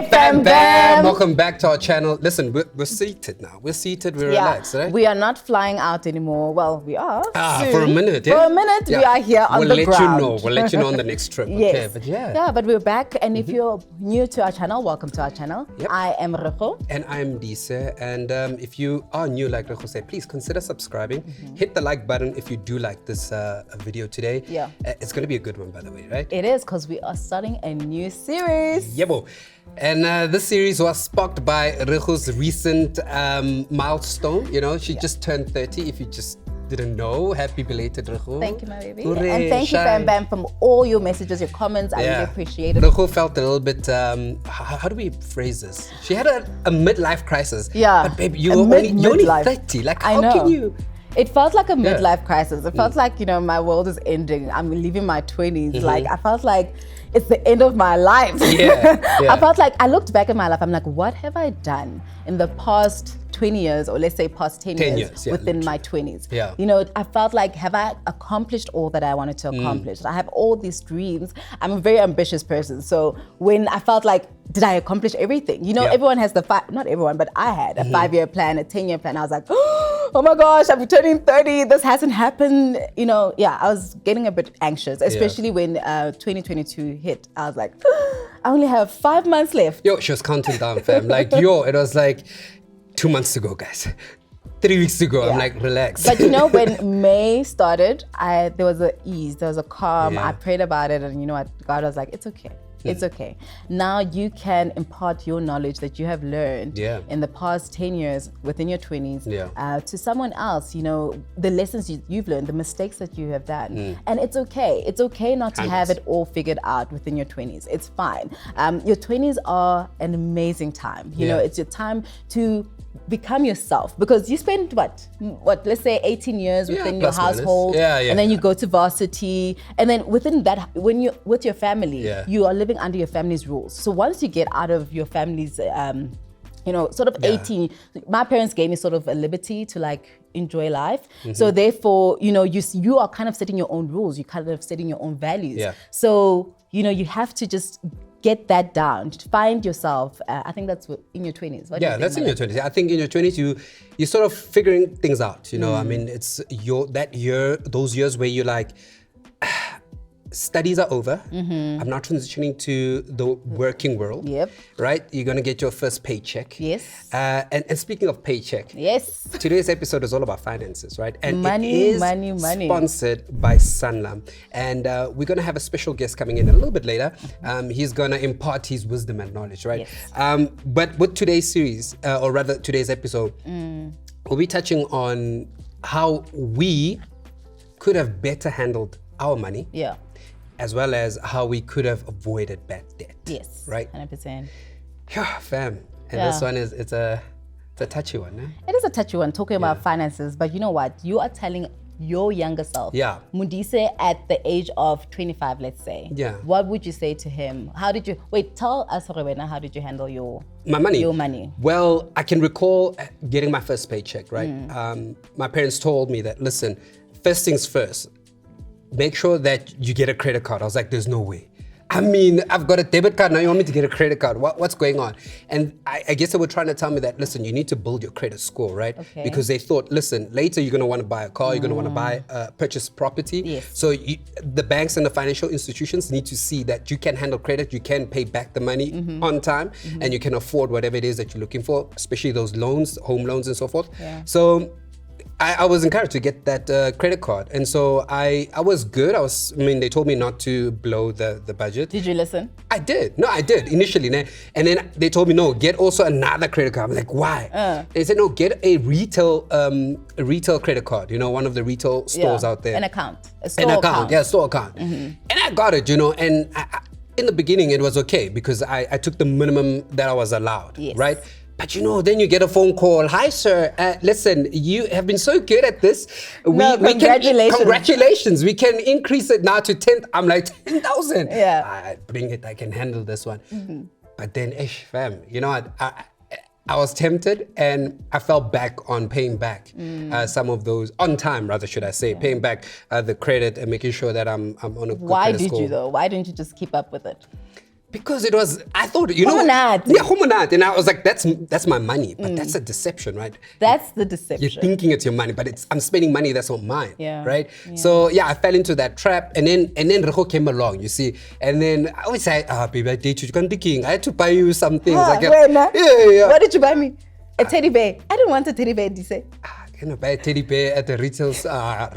Hey, fam, bam. Welcome back to our channel. Listen, we're seated now. We're seated, we're relaxed, right? We are not flying out anymore. Well, we are. Soon. For a minute, yeah? For a minute, we are here on the ground. We'll let you know on the next trip, Yes. okay? But Yeah, but we're back. And if you're new to our channel, welcome to our channel. Yep. I am Rego. And I'm Dise. And if you are new, like Rego said, please consider subscribing. Hit the like button if you do like this video today. Yeah. It's going to be a good one, by the way, right? It is, because we are starting a new series. Yebo. And this series was sparked by Rego's recent milestone. You know, she just turned 30. If you just didn't know, happy belated Rego. Thank you, my baby. Hooray, and thank you, Fam Bam, from all your messages, your comments. I really appreciate it. Rego felt a little bit, how do we phrase this? She had a midlife crisis. Yeah. But babe, you're only 30. Like, how can you? It felt like a midlife crisis. It felt like, you know, my world is ending. I'm leaving my 20s. Like, I felt like it's the end of my life. I felt like, I looked back at my life, I'm like, what have I done in the past 20 years, or let's say past 10 years within my 20s? Yeah. You know, I felt like, have I accomplished all that I wanted to accomplish? I have all these dreams. I'm a very ambitious person. So when I felt like, did I accomplish everything? You know, everyone has not everyone, but I had a 5-year plan, a 10-year plan. I was like, oh my gosh, I'm turning 30. This hasn't happened. You know, I was getting a bit anxious, especially when 2022 hit. I was like, I only have 5 months left. Yo, she was counting down, fam. Like, it was like 2 months ago, guys. 3 weeks ago, I'm like, relax. But you know, when May started, there was a ease, there was a calm. I prayed about it, and you know what? God was like, it's okay. It's okay. Now you can impart your knowledge that you have learned in the past 10 years within your 20s to someone else. You know, the lessons you've learned, the mistakes that you have done. And it's okay. It's okay not to have it all figured out within your 20s. It's fine. Your 20s are an amazing time. You know, it's your time to become yourself, because you spend what let's say 18 years within your household, and then you go to varsity, and then within that, when you're with your family, you are living under your family's rules. So once you get out of your family's you know, sort of 18, my parents gave me sort of a liberty to like enjoy life. So therefore, you know, you are kind of setting your own rules, you kind of setting your own values. So, you know, you have to just get that down, find yourself. I think that's in your 20s. What do you think, that's in your 20s. I think in your 20s, you're sort of figuring things out, you know. I mean, it's those years where you're like, studies are over. I'm now transitioning to the working world. Right? You're gonna get your first paycheck. And speaking of paycheck, today's episode is all about finances, right? And money, it is money. sponsored by Sanlam. And we're gonna have a special guest coming in a little bit later. He's gonna impart his wisdom and knowledge, right? But with today's series, or rather today's episode, we'll be touching on how we could have better handled our money. As well as how we could have avoided bad debt. Right? 100%. Yeah, fam. And this one it's a touchy one, eh? It is a touchy one, talking about finances, but you know what? You are telling your younger self, Mundise, at the age of 25, let's say. What would you say to him? How did you, tell us, Rowena, how did you handle your money? Your money. Well, I can recall getting my first paycheck, right? My parents told me that, listen, first things first, make sure that you get a credit card. I was like, there's no way. I mean, I've got a debit card, now you want me to get a credit card. What's going on? And I guess they were trying to tell me that, listen, you need to build your credit score, right? Because they thought, listen, later you're gonna wanna buy a car, you're gonna wanna purchase property. So the banks and the financial institutions need to see that you can handle credit, you can pay back the money on time, and you can afford whatever it is that you're looking for, especially those loans, home loans and so forth. So I was encouraged to get that credit card, and so I was good. I mean, they told me not to blow the budget. Did you listen? I did. No, I did initially, and then they told me no, get also another credit card. I'm like, why? They said no, get a retail credit card. You know, one of the retail stores out there. An account, a store account. Yeah, store account. And I got it. You know, and in the beginning it was okay because I took the minimum that I was allowed. Right. But you know, then you get a phone call. Hi, sir. Listen, you have been so good at this. Congratulations. Congratulations. We can increase it now to 10. I'm like, 10,000. Bring it. I can handle this one. But then, fam, you know what? I was tempted and I fell back on paying back some of those, on time rather should I say, paying back the credit and making sure that I'm on a good Why credit did score. you though? Why didn't you just keep up with it? Because it was, I thought, you know. Homonat. Yeah, homonat. And I was like, that's my money. But that's a deception, right? That's the deception. You're thinking it's your money, but I'm spending money that's not mine. Yeah. Right? Yeah. So yeah, I fell into that trap. And then Reho came along, you see. And then I always say, baby, I date you. You can't be king. I had to buy you some things. Yeah. What did you buy me? A teddy bear. I didn't want a teddy bear, did you say? Can I buy a teddy bear at the retail? I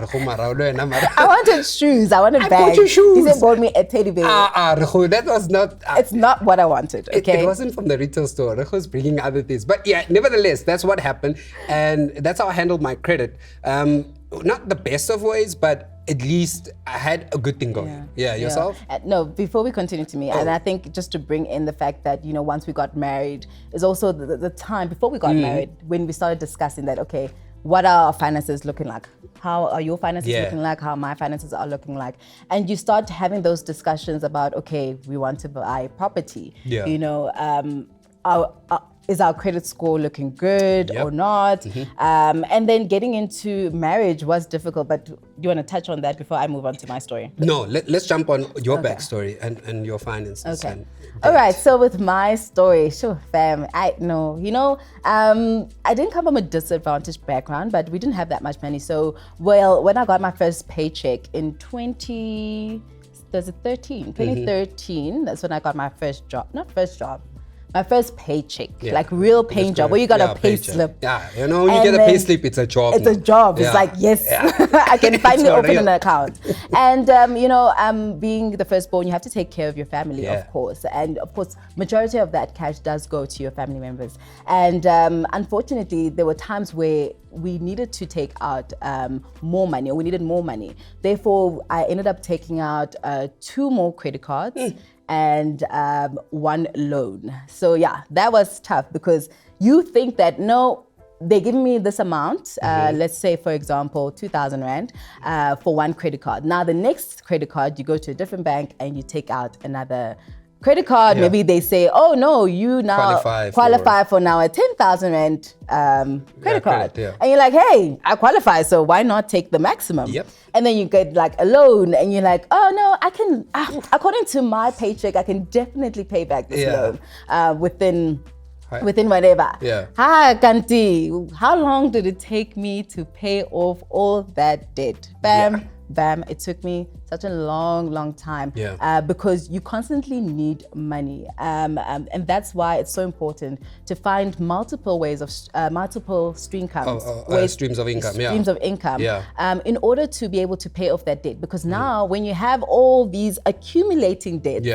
wanted shoes. I wanted bags. I bought you shoes. He said, bought me a teddy bear. That was not. It's not what I wanted. Okay. It wasn't from the retail store. Reho was bringing other things. But yeah, nevertheless, that's what happened, and that's how I handled my credit. Not the best of ways, but at least I had a good thing going. Yeah, yourself? No, before we continue to me, and I think just to bring in the fact that, you know, once we got married is also the time before we got married when we started discussing that, okay, what are our finances looking like? How are your finances looking like? How my finances are looking like? And you start having those discussions about, okay, we want to buy property. Yeah. You know, is our credit score looking good or not? And then getting into marriage was difficult, but do you want to touch on that before I move on to my story? No, let's jump on your backstory and your finances. Okay. All right, so with my story, sure, fam, I know, you know, I didn't come from a disadvantaged background, but we didn't have that much money. So, well, when I got my first paycheck in 2013, that's when I got my first job, my first paycheck, like real paying job, where you got a pay slip. Yeah, you know, when you get a pay slip, it's a job. It's a job. It's like, yes, I can finally open an account. And, you know, being the firstborn, you have to take care of your family, of course. And of course, majority of that cash does go to your family members. And unfortunately, there were times where we needed to take out more money, or we needed more money. Therefore, I ended up taking out 2 more credit cards. And 1 loan. So yeah, that was tough because you think that, no, they're giving me this amount, let's say, for example, 2,000 Rand for 1 credit card. Now the next credit card, you go to a different bank and you take out another credit card. Maybe they say, oh no, you now qualify for now a 10,000 Rand credit card. And you're like, hey, I qualify, so why not take the maximum? And then you get like a loan and you're like, oh no, I can, according to my paycheck, I can definitely pay back this loan within whatever. Hi, Kanti, how long did it take me to pay off all that debt? Bam. It took me such a long time because you constantly need money, and that's why it's so important to find multiple ways of multiple streams of income in order to be able to pay off that debt. Because now when you have all these accumulating debts,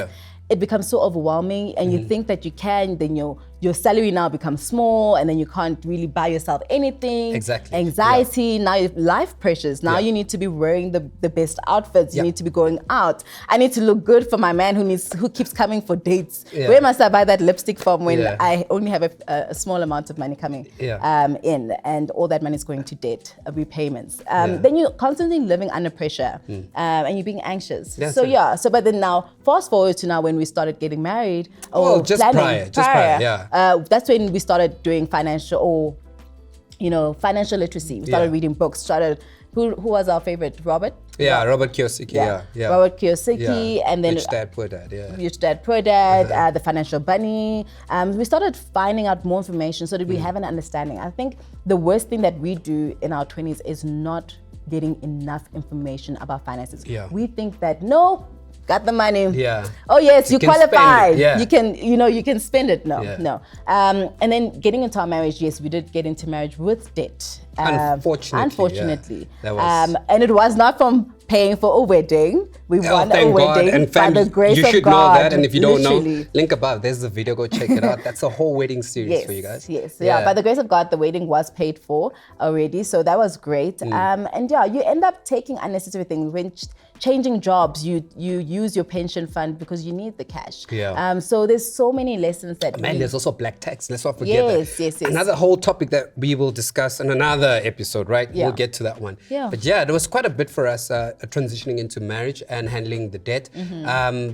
it becomes so overwhelming, and you think that you can, then your salary now becomes small, and then you can't really buy yourself anything. Anxiety, now you have life pressures. Now you need to be wearing the best outfits. You need to be going out. I need to look good for my man who keeps coming for dates. Where must I buy that lipstick from when I only have a small amount of money coming in, and all that money is going to debt, repayments. Then you're constantly living under pressure, and you're being anxious. But then now, fast forward to now when we started getting married, just prior. That's when we started doing financial literacy. We started reading books. Who was our favorite? Robert? Robert Kiyosaki. Robert Kiyosaki, and then Rich Dad Poor Dad. Rich Dad Poor Dad, The Financial Bunny. We started finding out more information so that we have an understanding. I think the worst thing that we do in our 20s is not getting enough information about finances. We think that, no, got the money. Oh yes, you qualified. You can, you can spend it. No. And then getting into our marriage, yes, we did get into marriage with debt. Unfortunately. And it was not from paying for a wedding. We won a wedding and by the grace of God. You should know that, and if you don't know, link above. There's the video. Go check it out. That's a whole wedding series for you guys. By the grace of God, the wedding was paid for already, so that was great. And you end up taking unnecessary things. When changing jobs, you use your pension fund because you need the cash. So there's so many lessons that. There's also black tax. Let's not forget that. Yes. Another whole topic that we will discuss in another episode, right? We'll get to that one. But there was quite a bit for us. transitioning into marriage and handling the debt.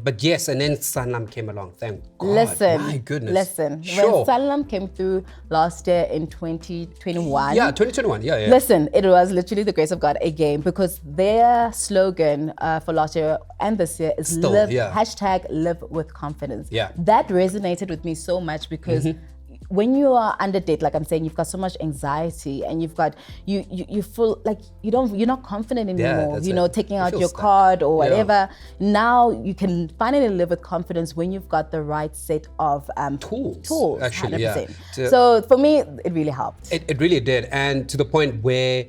But yes, and then Sanlam came along. Thank God. Listen, my goodness. Listen, Sure. when Sanlam came through last year in 2021. Yeah, 2021. Yeah, yeah. Listen, it was literally the grace of God again, because their slogan for last year and this year is Still, live, yeah. #live with confidence. Yeah. That resonated with me so much because when you are under debt, like I'm saying, you've got so much anxiety and you've got you feel like you're not confident anymore. that's You know, it. taking You out feel your stuck. card or whatever. Now you can finally live with confidence when you've got the right set of tools. Actually, 100%. yeah. So for me, it really helped. It really did, and to the point where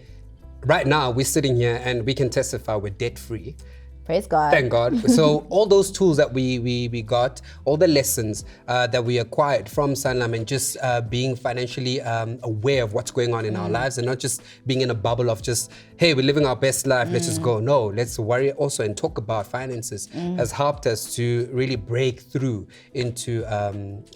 right now we're sitting here and we can testify we're debt free. Praise God. Thank God. So all those tools that we got, all the lessons that we acquired from Sanlam, and just being financially aware of what's going on in our lives, and not just being in a bubble of just, hey, we're living our best life, let's just go. No, let's worry also and talk about finances has helped us to really break through into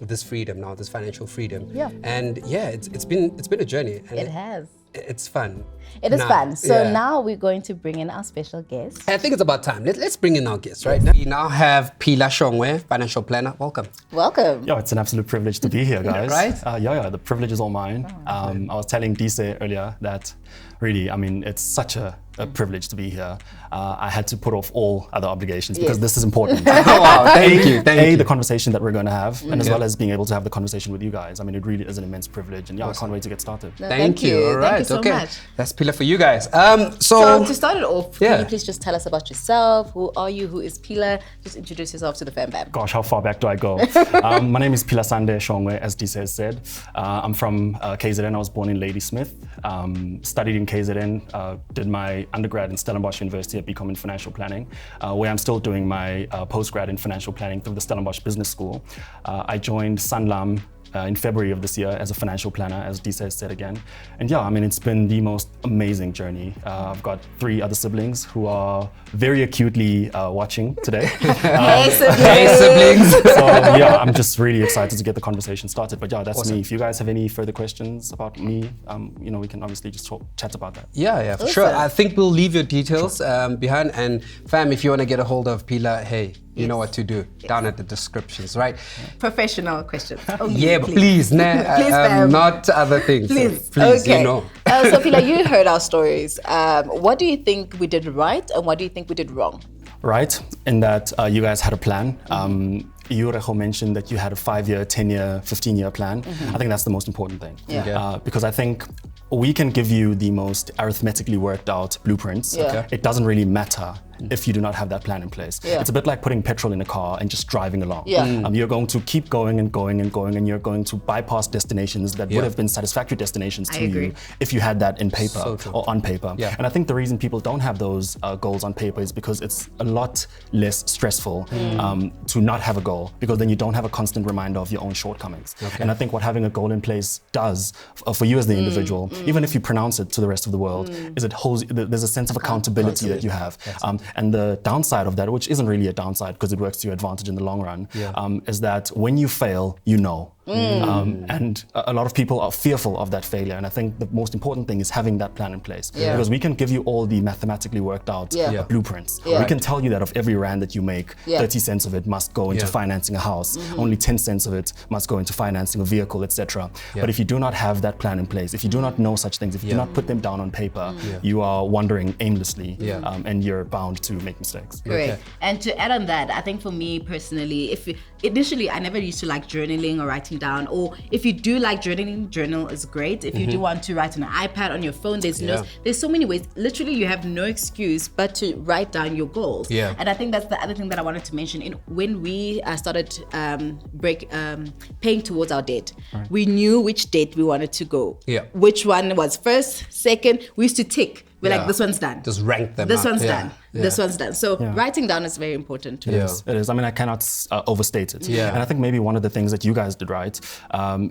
this freedom now, this financial freedom. Yeah. And yeah, it's been a journey. And It has. It's fun. It is fun. So yeah. now we're going to bring in our special guest. I think it's about time. Let's bring in our guests, right? We now have Pila Shongwe, financial planner. Welcome. Welcome. Yeah, it's an absolute privilege to be here, guys. Right? Yeah, the privilege is all mine. I was telling Dise earlier that really, I mean, it's such a privilege to be here. I had to put off all other obligations because this is important. Oh, wow, thank you. The conversation that we're going to have, and as well as being able to have the conversation with you guys. I mean, it really is an immense privilege, and yeah, I can't wait to get started. No, Thank you. All right. Thank you so much. That's Pila for you guys. So to start it off, Yeah. can you please just tell us about yourself? Who are you? Who is Pila? Just introduce yourself to the fam bam. Gosh, how far back do I go? My name is Philasande Shongwe, as Dise has said. I'm from KZN. I was born in Ladysmith. Studied in KZN. Did my undergrad in Stellenbosch University at BCom in financial planning, where I'm still doing my postgrad in financial planning through the Stellenbosch Business School. I joined Sanlam in February of this year as a financial planner, as Disa has said again. And yeah, I mean, it's been the most amazing journey. I've got 3 other siblings who are very acutely watching today. Hey, siblings. Hey, siblings. So yeah, I'm just really excited to get the conversation started. But yeah, that's me. If you guys have any further questions about me, you know, we can obviously just chat about that. Yeah, for sure. I think we'll leave your details behind. And fam, if you want to get a hold of Pila, hey, you know what to do down at the descriptions, right? Professional questions. Yeah, but please, not other things. Please, please, okay. you know. So Pila, you heard our stories. What do you think we did right, and what do you think we did wrong? Right, in that you guys had a plan. Yurejo mentioned that you had a 5-year, 10-year, 15-year plan. I think that's the most important thing. Because I think we can give you the most arithmetically worked out blueprints. It doesn't really matter if you do not have that plan in place. It's a bit like putting petrol in a car and just driving along. You're going to keep going and going and going, and you're going to bypass destinations that would have been satisfactory destinations to you if you had that in paper or on paper. And I think the reason people don't have those goals on paper is because it's a lot less stressful to not have a goal, because then you don't have a constant reminder of your own shortcomings. And I think what having a goal in place does for you as the individual, even if you pronounce it to the rest of the world, is it holds, there's a sense of accountability that you have. And the downside of that, which isn't really a downside because it works to your advantage in the long run, is that when you fail, you know. And a lot of people are fearful of that failure. And I think the most important thing is having that plan in place. Because we can give you all the mathematically worked out blueprints. We can tell you that of every rand that you make, 30 cents of it must go into financing a house. Only 10 cents of it must go into financing a vehicle, etc. But if you do not have that plan in place, if you do not know such things, if you do not put them down on paper, you are wandering aimlessly and you're bound to make mistakes. Great. And to add on that, I think for me personally, initially I never used to like journaling or writing down, or if you do like journaling, journal is great. If you do want to write on an iPad, on your phone, there's so many ways. Literally, you have no excuse but to write down your goals. And I think that's the other thing that I wanted to mention. When we started paying towards our debt, we knew which debt we wanted to go. Which one was first, second. We used to tick. We're like, this one's done. Just rank them This up. one's done. This one's done. So writing down is very important. It is. I mean, I cannot overstate it. And I think maybe one of the things that you guys did right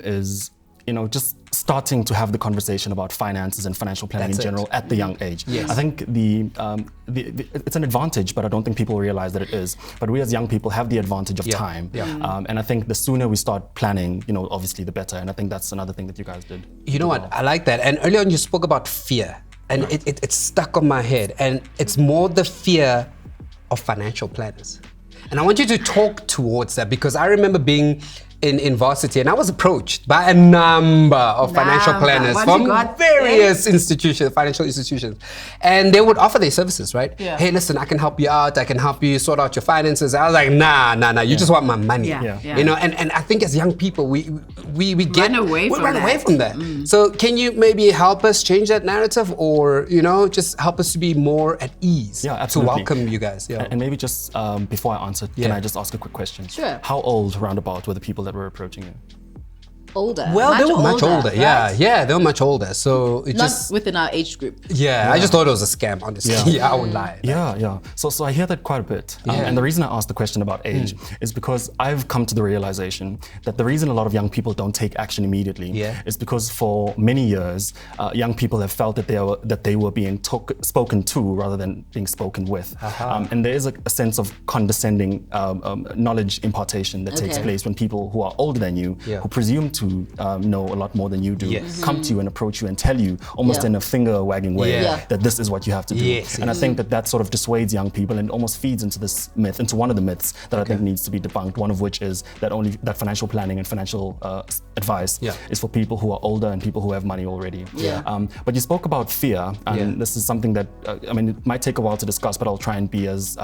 is, you know, just starting to have the conversation about finances and financial planning in general at the young age. I think it's an advantage, but I don't think people realize that it is. But we as young people have the advantage of time. And I think the sooner we start planning, you know, obviously the better. And I think that's another thing that you guys did. You know what? I like that. And earlier on you spoke about fear. and it's stuck on my head, and it's more the fear of financial planners. And I want you to talk towards that, because I remember being in varsity, and I was approached by a number of financial planners from various financial institutions, and they would offer their services, right? Yeah. Hey, listen, I can help you out. I can help you sort out your finances. I was like, nah. You just want my money. You know, and I think as young people, we run away from that. So can you maybe help us change that narrative, or just help us to be more at ease? Yeah, absolutely. To welcome you guys. Yeah. And maybe just before I answer, can I just ask a quick question? Sure. How old roundabout were the people that were approaching you? Older. Well, they were much older. Right? Yeah, they were much older. So it not just within our age group. Yeah, I just thought it was a scam, honestly. I won't lie. Yeah. So I hear that quite a bit. And the reason I asked the question about age is because I've come to the realization that the reason a lot of young people don't take action immediately is because for many years, young people have felt that they were being spoken to rather than being spoken with. And there is a sense of condescending knowledge impartation that takes place when people who are older than you, who presume to know a lot more than you do, come to you and approach you and tell you almost in a finger wagging way that this is what you have to do. And I think that sort of dissuades young people and almost feeds into this myth, into one of the myths that I think needs to be debunked, one of which is that financial planning and financial advice is for people who are older and people who have money already. But you spoke about fear, and this is something that, it might take a while to discuss, but I'll try and be as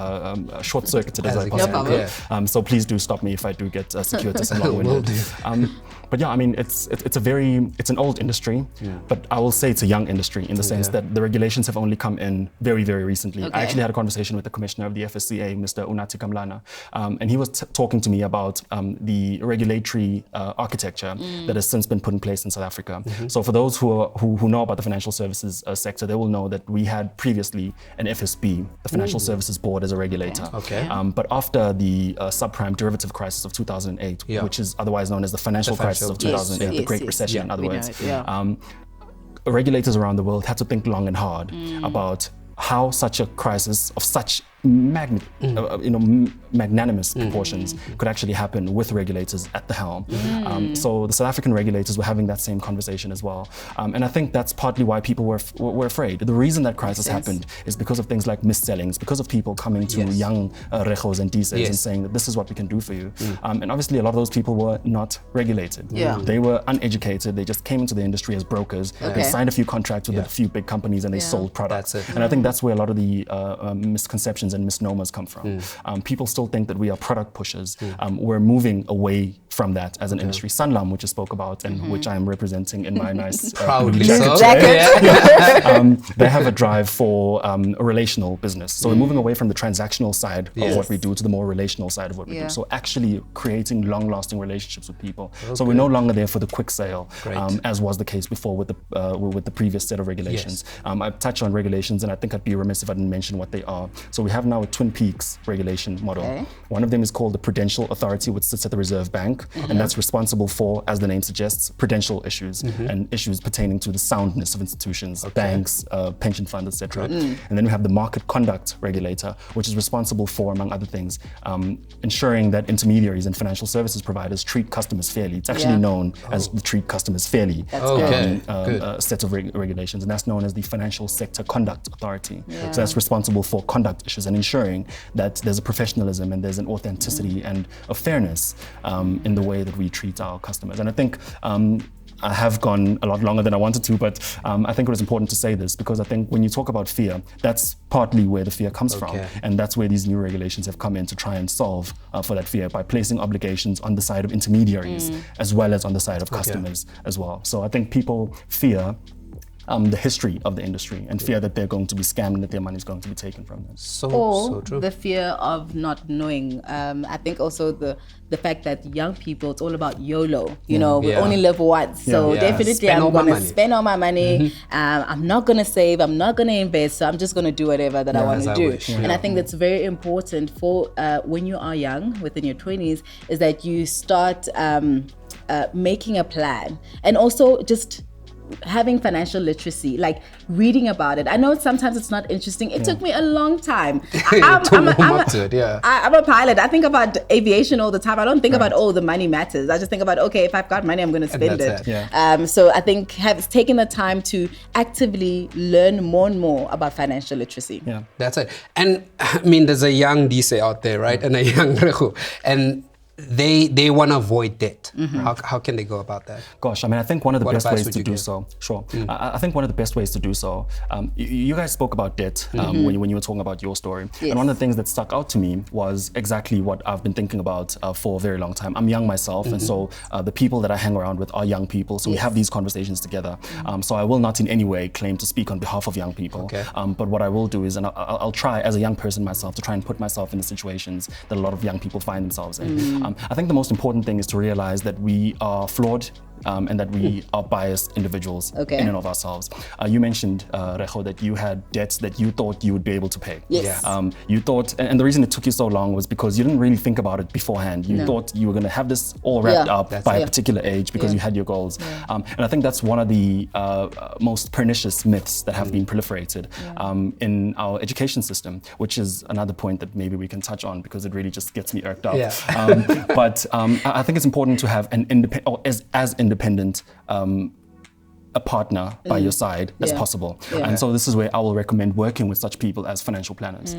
short-circuited as I possibly can. So please do stop me if I do get secured to some long-winded. But yeah, it's an old industry, but I will say it's a young industry in the sense that the regulations have only come in very, very recently. I actually had a conversation with the commissioner of the FSCA, Mr. Unati Kamlana, and he was talking to me about the regulatory architecture that has since been put in place in South Africa. So for those who know about the financial services sector, they will know that we had previously an FSB, the Financial Services Board, as a regulator. But after the subprime derivative crisis of 2008, which is otherwise known as the financial crisis of 2008, the Great Recession, in other words, regulators around the world had to think long and hard about how such a crisis of such magnanimous proportions could actually happen with regulators at the helm. So the South African regulators were having that same conversation as well. And I think that's partly why people were afraid. The reason that crisis happened is because of things like mis-sellings, because of people coming to young rechos and DSAs and saying that this is what we can do for you. And obviously a lot of those people were not regulated. They were uneducated. They just came into the industry as brokers. They signed a few contracts with a few big companies and they sold products. And I think that's where a lot of the misconceptions and misnomers come from. People still think that we are product pushers. We're moving away from that as an industry. Sanlam, which I spoke about and which I'm representing in my nice proudly jacket. They have a drive for a relational business. So we're moving away from the transactional side of what we do to the more relational side of what we do. So actually creating long-lasting relationships with people. So we're no longer there for the quick sale, as was the case before with the previous set of regulations. I've touched on regulations, and I think I'd be remiss if I didn't mention what they are. So we have now a Twin Peaks regulation model. One of them is called the Prudential Authority, which sits at the Reserve Bank, and that's responsible for, as the name suggests, prudential issues and issues pertaining to the soundness of institutions, banks, pension funds, etc. And then we have the Market Conduct Regulator, which is responsible for, among other things, ensuring that intermediaries and financial services providers treat customers fairly. It's actually known as the Treat Customers Fairly set of regulations, and that's known as the Financial Sector Conduct Authority. So that's responsible for conduct issues and ensuring that there's a professionalism and there's an authenticity and a fairness in the way that we treat our customers. And I think I have gone a lot longer than I wanted to, but I think it was important to say this because I think when you talk about fear, that's partly where the fear comes from. And that's where these new regulations have come in to try and solve for that fear by placing obligations on the side of intermediaries as well as on the side of customers as well. So I think people fear the history of the industry and fear that they're going to be scammed and that their money is going to be taken from them. So true. The fear of not knowing. I think also the fact that young people, it's all about YOLO. We only live once. So definitely I'm going to spend all my money. I'm not going to save. I'm not going to invest. So I'm just going to do whatever that I want to do. And I think that's very important for when you are young, within your 20s, is that you start making a plan and also just having financial literacy, like reading about it. I know sometimes it's not interesting. It took me a long time. I'm a pilot. I think about aviation all the time. I don't think about, the money matters. I just think about, okay, if I've got money, I'm going to spend it. So I think taking the time to actively learn more and more about financial literacy. Yeah, that's it. And I mean, there's a young Dise out there, right? And a young Rehu. And they want to avoid debt. How can they go about that? Gosh, I mean, I think one of the best ways to do so. Sure. I think one of the best ways to do so. You guys spoke about debt when you were talking about your story, and one of the things that stuck out to me was exactly what I've been thinking about for a very long time. I'm young myself, and so the people that I hang around with are young people. So we have these conversations together. So I will not in any way claim to speak on behalf of young people. But what I will do is, and I'll try as a young person myself to try and put myself in the situations that a lot of young people find themselves in. I think the most important thing is to realize that we are flawed and that we are biased individuals in and of ourselves. You mentioned, Rejo, that you had debts that you thought you would be able to pay. You thought, and the reason it took you so long was because you didn't really think about it beforehand. You thought you were going to have this all wrapped up by a particular age because you had your goals. And I think that's one of the most pernicious myths that have been proliferated in our education system, which is another point that maybe we can touch on because it really just gets me irked up. But I think it's important to have an independent, or as independent a partner by your side as possible. And so this is where I will recommend working with such people as financial planners.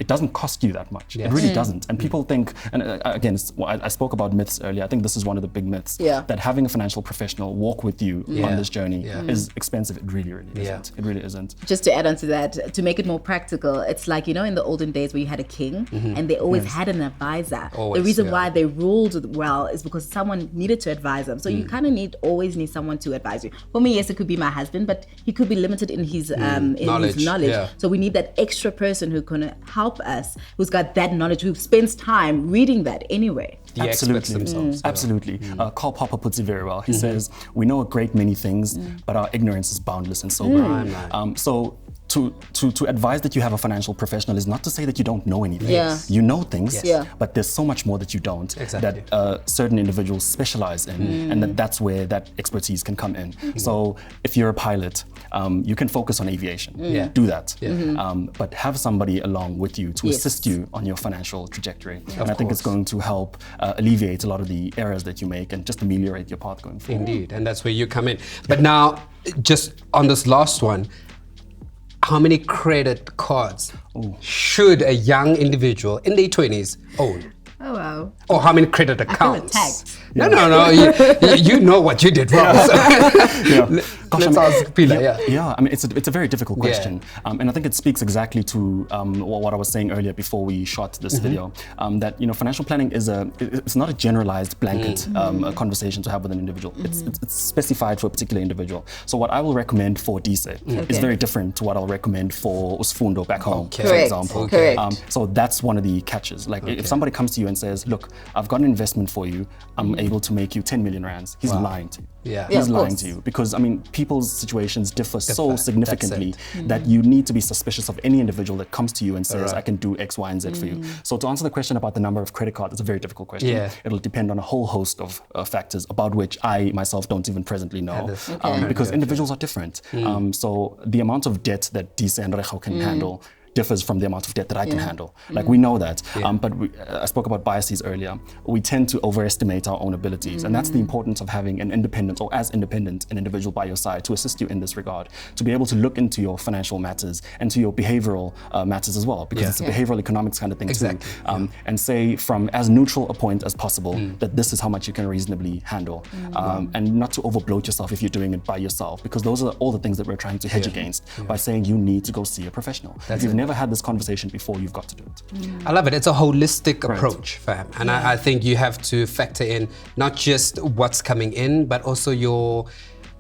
It doesn't cost you that much. It really doesn't. And people think, and again, I spoke about myths earlier. I think this is one of the big myths, that having a financial professional walk with you on this journey is expensive. It really, really isn't. It really isn't. Just to add on to that, to make it more practical, it's like, in the olden days where you had a king and they always had an advisor. The reason why they ruled well is because someone needed to advise them. So you kind of always need someone to advise you. For me, yes, it could be my husband, but he could be limited in his knowledge. So we need that extra person who can help us, who's got that knowledge, who spends time reading that anyway. The experts themselves. Absolutely. Karl Popper puts it very well. He says, we know a great many things, but our ignorance is boundless and sobering. So to advise that you have a financial professional is not to say that you don't know anything. You know things, but there's so much more that you don't, that certain individuals specialize in, and that's where that expertise can come in. So if you're a pilot, you can focus on aviation. Do that. But have somebody along with you to assist you on your financial trajectory. And I think it's going to help alleviate a lot of the errors that you make and just ameliorate your path going forward. Indeed, and that's where you come in. But now, just on this last one, how many credit cards should a young individual in their 20s own? Oh, wow. Or how many credit accounts? I feel attacked. No. You know what you did wrong. Let's ask Pila. I mean, it's a very difficult question. And I think it speaks exactly to what I was saying earlier before we shot this video, that financial planning it's not a generalized blanket conversation to have with an individual. It's specified for a particular individual. So what I will recommend for Dise is very different to what I'll recommend for Usfundo back home, for example. So that's one of the catches. Like if somebody comes to you and says, look, I've got an investment for you, I'm able to make you 10 million rands, he's lying to you. He's lying to you because, I mean, people's situations differ so significantly that you need to be suspicious of any individual that comes to you and says, I can do X, Y, and Z for you. So to answer the question about the number of credit cards, it's a very difficult question. It'll depend on a whole host of factors about which I myself don't even presently know because individuals are different. So the amount of debt that Dise and Rejo can handle differs from the amount of debt that I can handle. Like we know that, but I spoke about biases earlier. We tend to overestimate our own abilities, and that's the importance of having an independent or as independent an individual by your side to assist you in this regard, to be able to look into your financial matters and to your behavioral matters as well, because it's a behavioral economics kind of thing too, and say from as neutral a point as possible that this is how much you can reasonably handle, and not to overbloat yourself if you're doing it by yourself, because those are all the things that we're trying to hedge against by saying you need to go see a professional. If you've never had this conversation before, you've got to do it. I love it. It's a holistic approach, fam. And I think you have to factor in not just what's coming in, but also your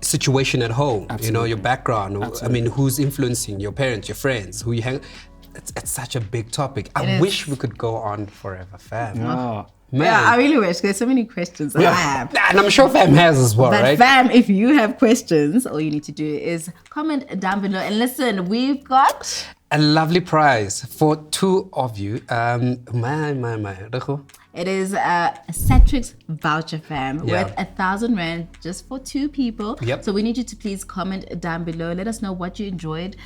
situation at home, your background. I mean, who's influencing your parents, your friends, who you hang. It's such a big topic. I wish we could go on forever, fam. Man. Yeah, I really wish. There's so many questions that I have. And I'm sure fam has as well, but right? Fam, if you have questions, all you need to do is comment down below. And listen, we've got a lovely prize for two of you. My. Rejo? It is a Satrix voucher, fam, worth 1,000 rand just for 2 people. So we need you to please comment down below. Let us know what you enjoyed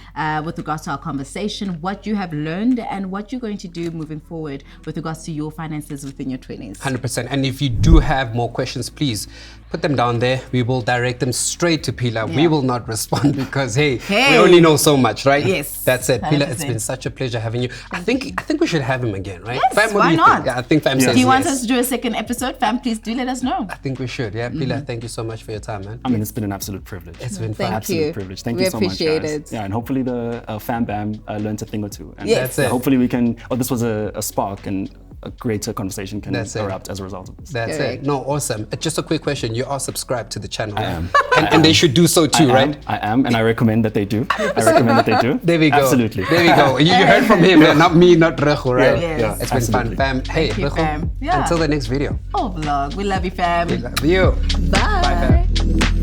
with regards to our conversation, what you have learned, and what you're going to do moving forward with regards to your finances within your 20s. 100%. And if you do have more questions, please put them down there. We will direct them straight to Pila. We will not respond because we only know so much, right? Yes. That's it. 100%. Pila, it's been such a pleasure having you. I think we should have him again, right? Yes, Fam, why not? I think Fam says If you want us to do a second episode, fam, please do let us know. I think we should. Yeah, Pila, thank you so much for your time, man. I mean, it's been an absolute privilege. It's been fun. Absolute privilege. Thank we you so much, appreciate guys. it. Yeah, and hopefully the Fam Bam learned a thing or two. And That's it. Hopefully we can, this was a spark and a greater conversation can erupt as a result of this. That's it. No, awesome. Just a quick question. You are subscribed to the channel. I am. And they should do so too, right? I am, and I recommend that they do. There we go. Absolutely. There we go. You heard from him, not me, not Recho, right? Yeah, it's been fun, fam. Hey, Recho, until the next video. Vlog. We love you, fam. We love you. Bye. Bye, fam.